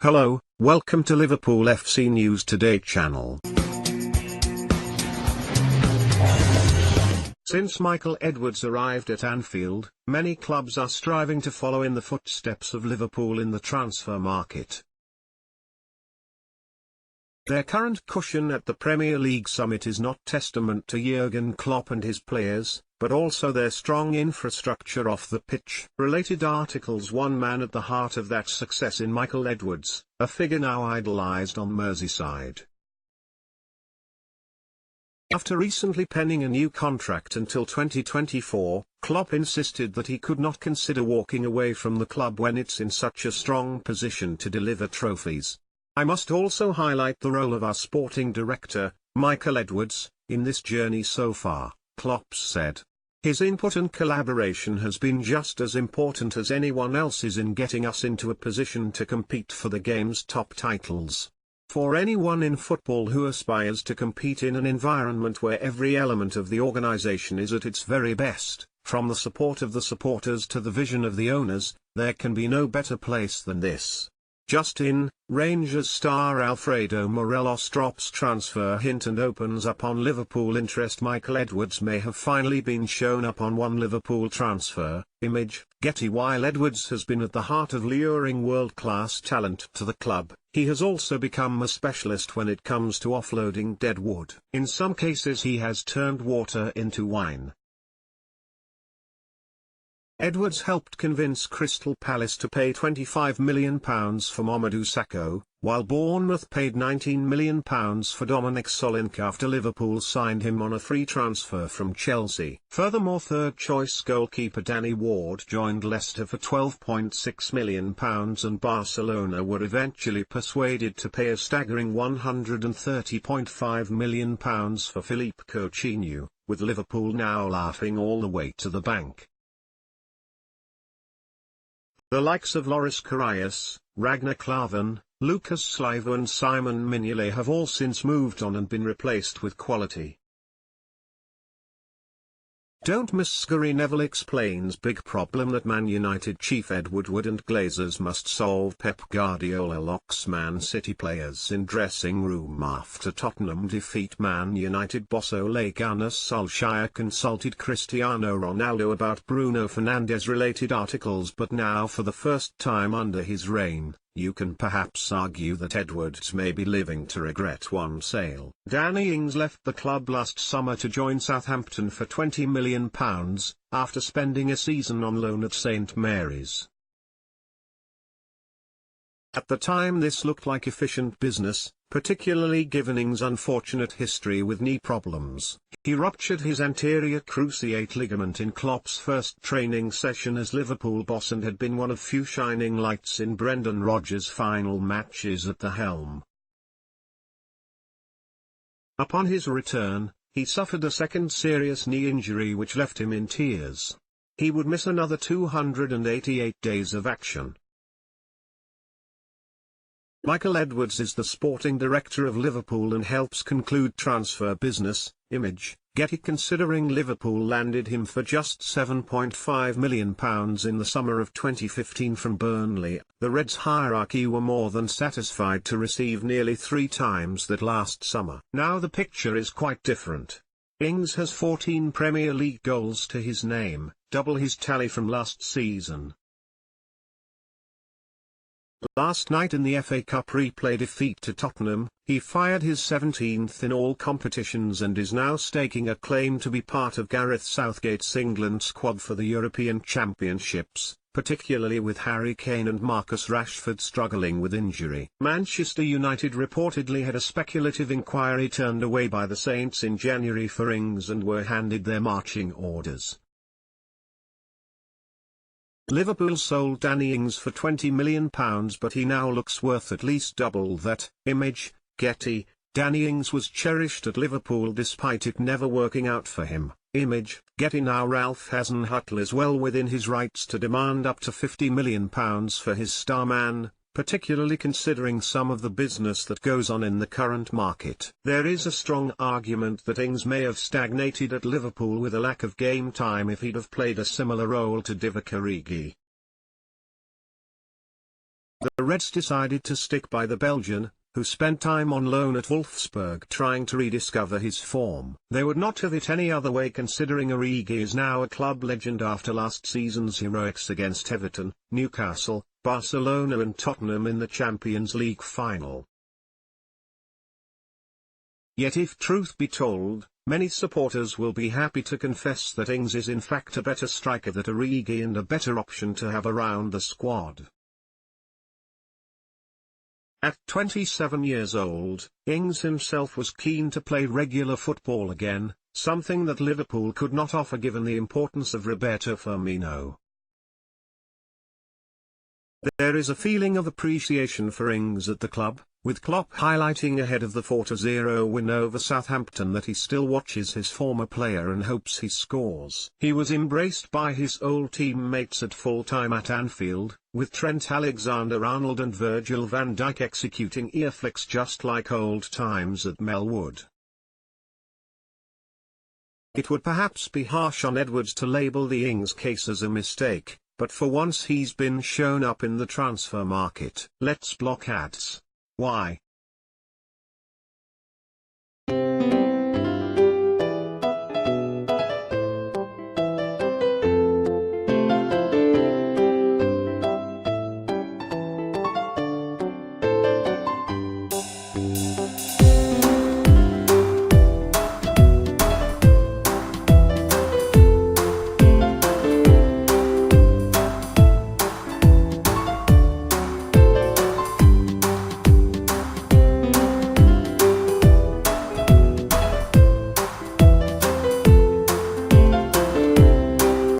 Hello, welcome to Liverpool FC News Today channel. Since Michael Edwards arrived at Anfield, many clubs are striving to follow in the footsteps of Liverpool in the transfer market. Their current cushion at the Premier League summit is not testament to Jurgen Klopp and his players, but also their strong infrastructure off the pitch. Related articles: one man at the heart of that success in Michael Edwards, a figure now idolised on Merseyside. After recently penning a new contract until 2024, Klopp insisted that he could not consider walking away from the club when it's in such a strong position to deliver trophies. I must also highlight the role of our sporting director, Michael Edwards, in this journey so far, Klopp said. His input and collaboration has been just as important as anyone else's in getting us into a position to compete for the game's top titles. For anyone in football who aspires to compete in an environment where every element of the organisation is at its very best, from the support of the supporters to the vision of the owners, there can be no better place than this. Just in, Rangers star Alfredo Morelos drops transfer hint and opens up on Liverpool interest. Michael Edwards may have finally been shown up on one Liverpool transfer. Image, Getty. While Edwards has been at the heart of luring world-class talent to the club, he has also become a specialist when it comes to offloading dead wood. In some cases he has turned water into wine. Edwards helped convince Crystal Palace to pay £25 million for Mamadou Sakho, while Bournemouth paid £19 million for Dominic Solanke after Liverpool signed him on a free transfer from Chelsea. Furthermore, third-choice goalkeeper Danny Ward joined Leicester for £12.6 million, and Barcelona were eventually persuaded to pay a staggering £130.5 million for Philippe Coutinho, with Liverpool now laughing all the way to the bank. The likes of Loris Karius, Ragnar Klavan, Lucas Slivo and Simon Mignolet have all since moved on and been replaced with quality. Don't miss Gary Neville explains big problem that Man United chief Ed Woodward and Glazers must solve. Pep Guardiola locks Man City players in dressing room after Tottenham defeat. Man United boss Ole Gunnar Solskjaer consulted Cristiano Ronaldo about Bruno Fernandes. Related articles: but now for the first time under his reign, you can perhaps argue that Edwards may be living to regret one sale. Danny Ings left the club last summer to join Southampton for £20 million, after spending a season on loan at St Mary's. At the time this looked like efficient business, particularly given Ings' unfortunate history with knee problems. He ruptured his anterior cruciate ligament in Klopp's first training session as Liverpool boss and had been one of few shining lights in Brendan Rodgers' final matches at the helm. Upon his return, he suffered a second serious knee injury which left him in tears. He would miss another 288 days of action. Michael Edwards is the sporting director of Liverpool and helps conclude transfer business. Image, Getty. Considering Liverpool landed him for just £7.5 million in the summer of 2015 from Burnley, the Reds' hierarchy were more than satisfied to receive nearly 3 times that last summer. Now the picture is quite different. Ings has 14 Premier League goals to his name, double his tally from last season. Last night in the FA Cup replay defeat to Tottenham, he fired his 17th in all competitions and is now staking a claim to be part of Gareth Southgate's England squad for the European Championships, particularly with Harry Kane and Marcus Rashford struggling with injury. Manchester United reportedly had a speculative inquiry turned away by the Saints in January for Ings and were handed their marching orders. Liverpool sold Danny Ings for £20 million, but he now looks worth at least double that. Image, Getty. Danny Ings was cherished at Liverpool despite it never working out for him. Image, Getty. Now Ralph Hasenhüttl is well within his rights to demand up to £50 million for his star man, particularly considering some of the business that goes on in the current market. There is a strong argument that Ings may have stagnated at Liverpool with a lack of game time if he'd have played a similar role to Divock Origi. The Reds decided to stick by the Belgian, who spent time on loan at Wolfsburg trying to rediscover his form. They would not have it any other way, considering Origi is now a club legend after last season's heroics against Everton, Newcastle, Barcelona and Tottenham in the Champions League final. Yet if truth be told, many supporters will be happy to confess that Ings is in fact a better striker than Origi and a better option to have around the squad. At 27 years old, Ings himself was keen to play regular football again, something that Liverpool could not offer given the importance of Roberto Firmino. There is a feeling of appreciation for Ings at the club, with Klopp highlighting ahead of the 4-0 win over Southampton that he still watches his former player and hopes he scores. He was embraced by his old teammates at full-time at Anfield, with Trent Alexander-Arnold and Virgil van Dijk executing ear flicks just like old times at Melwood. It would perhaps be harsh on Edwards to label the Ings case as a mistake, but for once he's been shown up in the transfer market. Let's block ads. Why?